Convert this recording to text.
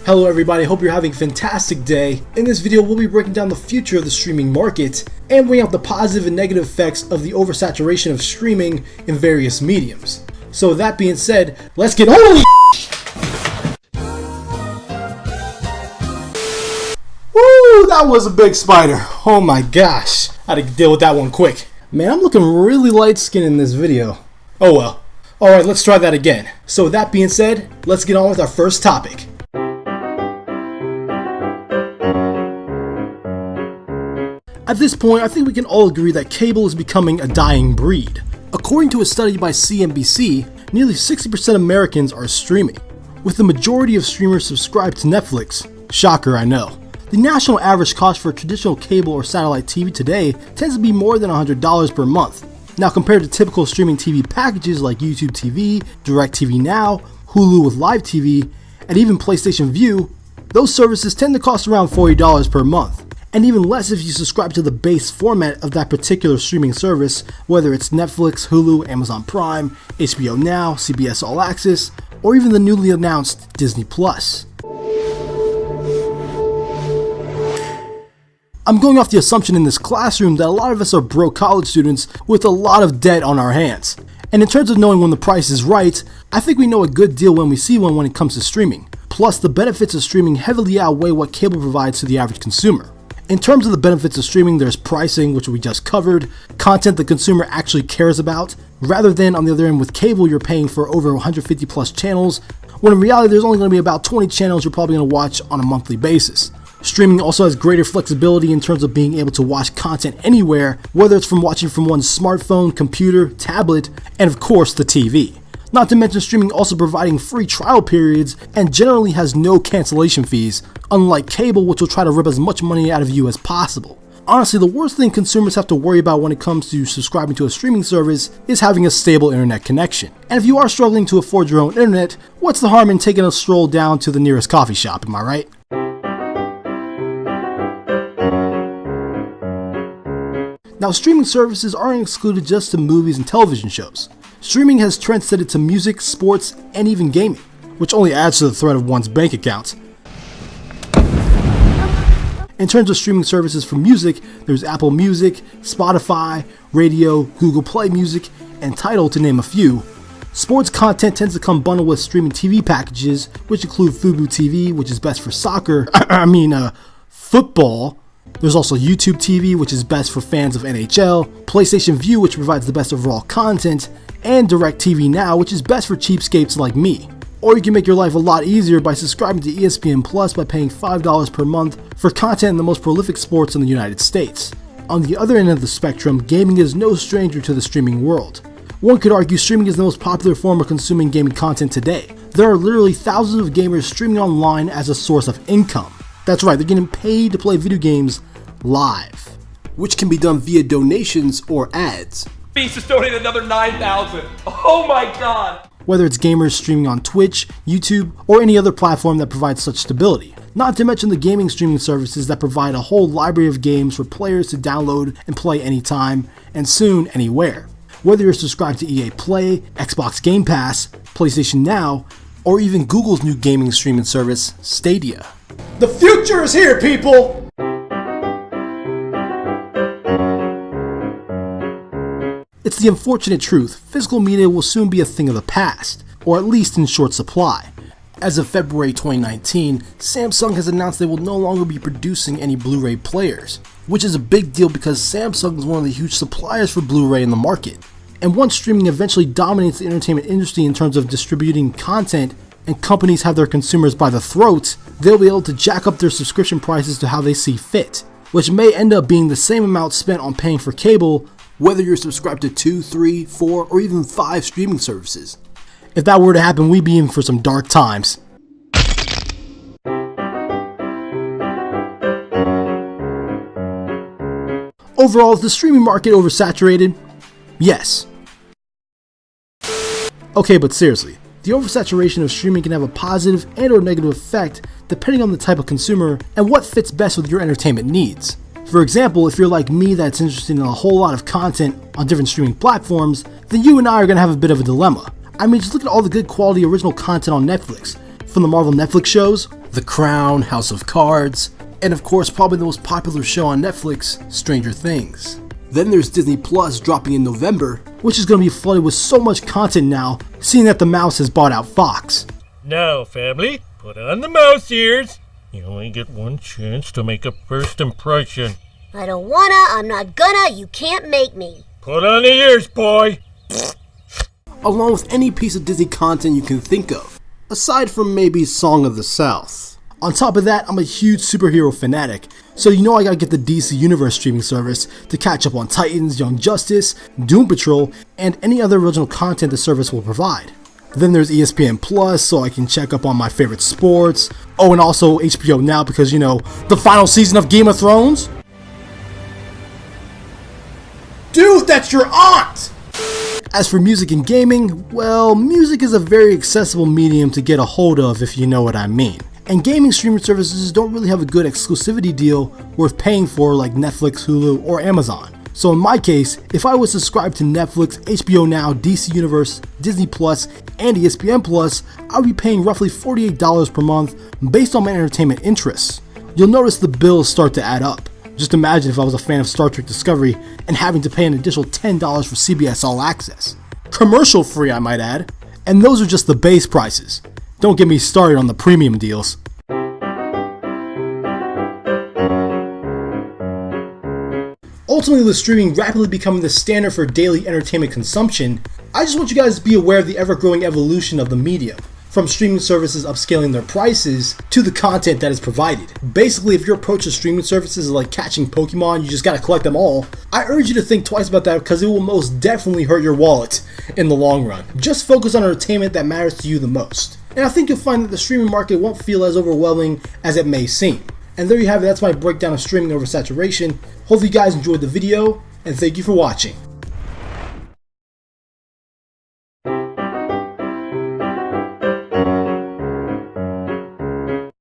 Hello everybody, hope you're having a fantastic day. In this video, we'll be breaking down the future of the streaming market and weighing out the positive and negative effects of the oversaturation of streaming in various mediums. So with that being said, let's get holy Woo, that was a big spider. Oh my gosh, I had to deal with that one quick. Man, I'm looking really light-skinned in this video. Oh well. Alright, let's try that again. So with that being said, let's get on with our first topic. At this point, I think we can all agree that cable is becoming a dying breed. According to a study by CNBC, nearly 60% of Americans are streaming, with the majority of streamers subscribed to Netflix. Shocker, I know. The national average cost for traditional cable or satellite TV today tends to be more than $100 per month. Now, compared to typical streaming TV packages like YouTube TV, DirecTV Now, Hulu with Live TV, and even PlayStation Vue, those services tend to cost around $40 per month. And even less if you subscribe to the base format of that particular streaming service, whether it's Netflix, Hulu, Amazon Prime, HBO Now, CBS All Access, or even the newly announced Disney+. I'm going off the assumption in this classroom that a lot of us are broke college students with a lot of debt on our hands. And in terms of knowing when the price is right, I think we know a good deal when we see one when it comes to streaming. Plus, the benefits of streaming heavily outweigh what cable provides to the average consumer. In terms of the benefits of streaming, there's pricing, which we just covered, content the consumer actually cares about, rather than on the other end with cable you're paying for over 150 plus channels, when in reality there's only going to be about 20 channels you're probably going to watch on a monthly basis. Streaming also has greater flexibility in terms of being able to watch content anywhere, whether it's from watching from one's smartphone, computer, tablet, and of course the TV. Not to mention streaming also providing free trial periods and generally has no cancellation fees, unlike cable, which will try to rip as much money out of you as possible. Honestly, the worst thing consumers have to worry about when it comes to subscribing to a streaming service is having a stable internet connection. And if you are struggling to afford your own internet, what's the harm in taking a stroll down to the nearest coffee shop, am I right? Now, streaming services aren't excluded just to movies and television shows. Streaming has transcended to music, sports, and even gaming, which only adds to the threat of one's bank account. In terms of streaming services for music, there's Apple Music, Spotify, Radio, Google Play Music, and Tidal to name a few. Sports content tends to come bundled with streaming TV packages, which include Fubo TV, which is best for soccer, football. There's also YouTube TV, which is best for fans of NHL, PlayStation Vue, which provides the best overall content, and DirecTV Now, which is best for cheapskates like me. Or you can make your life a lot easier by subscribing to ESPN Plus by paying $5 per month for content in the most prolific sports in the United States. On the other end of the spectrum, gaming is no stranger to the streaming world. One could argue streaming is the most popular form of consuming gaming content today. There are literally thousands of gamers streaming online as a source of income. That's right, they're getting paid to play video games live, which can be done via donations or ads. Beast has donated another 9,000. Oh my god! Whether it's gamers streaming on Twitch, YouTube, or any other platform that provides such stability. Not to mention the gaming streaming services that provide a whole library of games for players to download and play anytime, and soon anywhere. Whether you're subscribed to EA Play, Xbox Game Pass, PlayStation Now, or even Google's new gaming streaming service, Stadia. The future is here, people! It's the unfortunate truth, physical media will soon be a thing of the past, or at least in short supply. As of February 2019, Samsung has announced they will no longer be producing any Blu-ray players, which is a big deal because Samsung is one of the huge suppliers for Blu-ray in the market. And once streaming eventually dominates the entertainment industry in terms of distributing content, and companies have their consumers by the throat, they'll be able to jack up their subscription prices to how they see fit, which may end up being the same amount spent on paying for cable, whether you're subscribed to 2, 3, 4, or even 5 streaming services. If that were to happen, we'd be in for some dark times. Overall, is the streaming market oversaturated? Yes. Okay, but seriously, the oversaturation of streaming can have a positive and or negative effect depending on the type of consumer and what fits best with your entertainment needs. For example, if you're like me that's interested in a whole lot of content on different streaming platforms, then you and I are going to have a bit of a dilemma. I mean, just look at all the good quality original content on Netflix, from the Marvel Netflix shows, The Crown, House of Cards, and of course probably the most popular show on Netflix, Stranger Things. Then there's Disney Plus dropping in November, which is going to be flooded with so much content now, seeing that the mouse has bought out Fox. Now, family, put on the mouse ears. You only get one chance to make a first impression. I don't wanna, I'm not gonna, you can't make me. Put on the ears, boy. Along with any piece of Disney content you can think of, aside from maybe Song of the South. On top of that, I'm a huge superhero fanatic, so you know I gotta get the DC Universe streaming service to catch up on Titans, Young Justice, Doom Patrol, and any other original content the service will provide. Then there's ESPN Plus, so I can check up on my favorite sports. Oh, and also HBO Now because, you know, the final season of Game of Thrones. Dude, that's your aunt! As for music and gaming, well, music is a very accessible medium to get a hold of if you know what I mean. And gaming streaming services don't really have a good exclusivity deal worth paying for like Netflix, Hulu, or Amazon. So in my case, if I was subscribed to Netflix, HBO Now, DC Universe, Disney Plus, and ESPN Plus, I would be paying roughly $48 per month based on my entertainment interests. You'll notice the bills start to add up. Just imagine if I was a fan of Star Trek Discovery and having to pay an additional $10 for CBS All Access. Commercial free, I might add. And those are just the base prices. Don't get me started on the premium deals. Ultimately, with streaming rapidly becoming the standard for daily entertainment consumption, I just want you guys to be aware of the ever-growing evolution of the medium. From streaming services upscaling their prices to the content that is provided. Basically, if your approach to streaming services is like catching Pokemon, you just gotta collect them all, I urge you to think twice about that because it will most definitely hurt your wallet in the long run. Just focus on entertainment that matters to you the most. And I think you'll find that the streaming market won't feel as overwhelming as it may seem. And there you have it, that's my breakdown of streaming oversaturation. Hopefully you guys enjoyed the video, and thank you for watching.